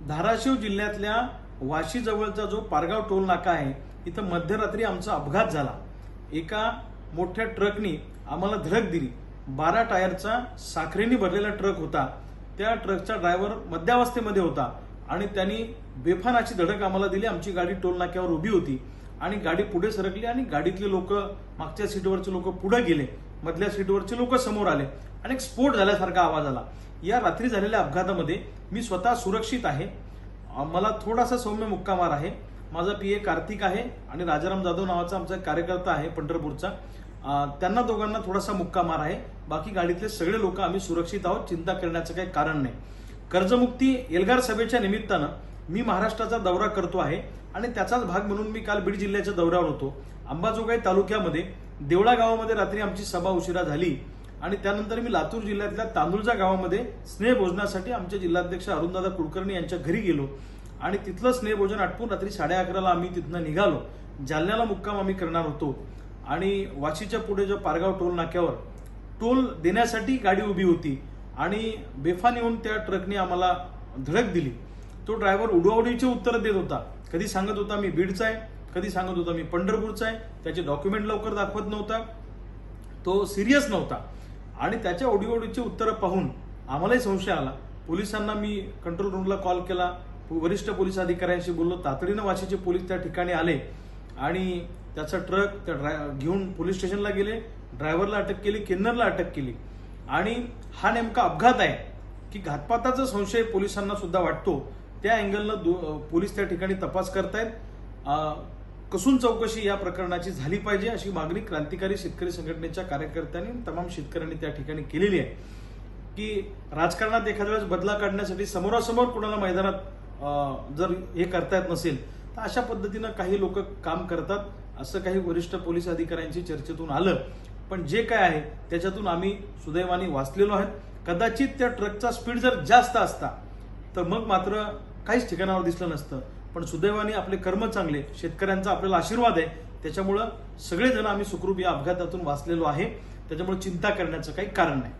धाराशिव जिल्ह्यातल्या वाशी जवळचा जो पारगाव टोल नाका आहे, इथं मध्यरात्री आमचा अपघात झाला। एका मोठ्या ट्रकनी आम्हाला धडक दिली। 12 टायरचा साखरेने भरलेला ट्रक होता। त्या ट्रकचा ड्रायव्हर मद्यावस्थेमध्ये होता आणि त्यांनी बेफान अशी धडक आम्हाला दिली। आमची गाडी टोल नाक्यावर उभी होती आणि गाडी पुढे सरकली आणि गाडीतले लोक, मागच्या सीटवरचे लोक पुढे गेले, मधल्या सीटवरचे लोक समोर आले आणि एक स्फोट झाल्यासारखा आवाज आला। या रात्री झालेल्या अपघातामध्ये मी स्वतः सुरक्षित आहे। मला थोडासा सौम्य मुक्का मार आहे। माझा पीए कार्तिक आहे आणि राजाराम जाधव नावाचा आमचा कार्यकर्ता आहे पंढरपूरचा, त्यांना दोघांना थोडासा मुक्का मार आहे। बाकी गाडीतले सगळे लोक आम्ही सुरक्षित आहोत, चिंता करण्याचं काही कारण नाही। कर्जमुक्ती एल्गार सभेच्या निमित्तानं मी महाराष्ट्राचा दौरा करतो आहे आणि त्याचाच भाग म्हणून मी काल बीड जिल्ह्याच्या दौऱ्यावर होतो। अंबाजोगाई तालुक्यामध्ये देवळा गावामध्ये रात्री आमची सभा उशिरा झाली आणि त्यानंतर मी लातूर जिल्ह्यातल्या तांदुळजा गावामध्ये स्नेहभोजनासाठी आमचे जिल्हाध्यक्ष अरुणदादा कुलकर्णी यांच्या घरी गेलो आणि तिथलं स्नेहभोजन आटपून रात्री 11:30ला आम्ही तिथनं निघालो। जालन्याला मुक्काम आम्ही करणार होतो आणि वाशीच्या पुढे जो पारगाव टोल नाक्यावर टोल देण्यासाठी गाडी उभी होती आणि बेफान येऊन त्या ट्रकने आम्हाला धडक दिली। तो ड्रायव्हर उडवाउडीची उत्तर देत होता। कधी सांगत होता मी बीडचा आहे, कधी सांगत होता मी पंढरपूरचा आहे। त्याचे डॉक्युमेंट लवकर दाखवत नव्हता, तो सिरियस नव्हता आणि त्याच्या उडवाउडीची उत्तरं पाहून आम्हालाही संशय आला। पोलिसांना मी कंट्रोल रूमला कॉल केला, वरिष्ठ पोलीस अधिकाऱ्यांशी बोललो। तातडीनं वाशीचे पोलीस त्या ठिकाणी आले आणि त्याचा ट्रक घेऊन पोलीस स्टेशनला गेले। ड्रायव्हरला अटक केली, किन्नरला अटक केली आणि हा नेमका अपघात आहे की घातपाताचा संशय पोलिसांना सुद्धा वाटतो। त्या अँगलनं पोलीस त्या ठिकाणी तपास करतायत। कसून चौकशी या प्रकरणाची झाली पाहिजे अशी मागणी क्रांतिकारी शेतकरी संघटनेच्या कार्यकर्त्यांनी, तमाम शेतकऱ्यांनी त्या ठिकाणी केलेली आहे की राजकारणात एखाद्या वेळेस बदला काढण्यासाठी समोरासमोर कोणाला मैदानात जर हे करता येत नसेल तर अशा पद्धतीनं काही लोक काम करतात, असं काही वरिष्ठ पोलीस अधिकाऱ्यांची चर्चेतून आलं। पण जे काय आहे त्याच्यातून आम्ही सुदैवाने वाचलेलो आहोत। कदाचित त्या ट्रकचा स्पीड जर जास्त असता तर मग मात्र काहीच ठिकाणावर दिसलं नसतं। पण सुदैवाने आपले कर्म चांगले, शेतकऱ्यांचा आपल्याला आशीर्वाद आहे, त्याच्यामुळं सगळेजण आम्ही सुखरूप या अपघातातून वाचलेलो आहे। त्याच्यामुळे चिंता करण्याचं काही कारण नाही।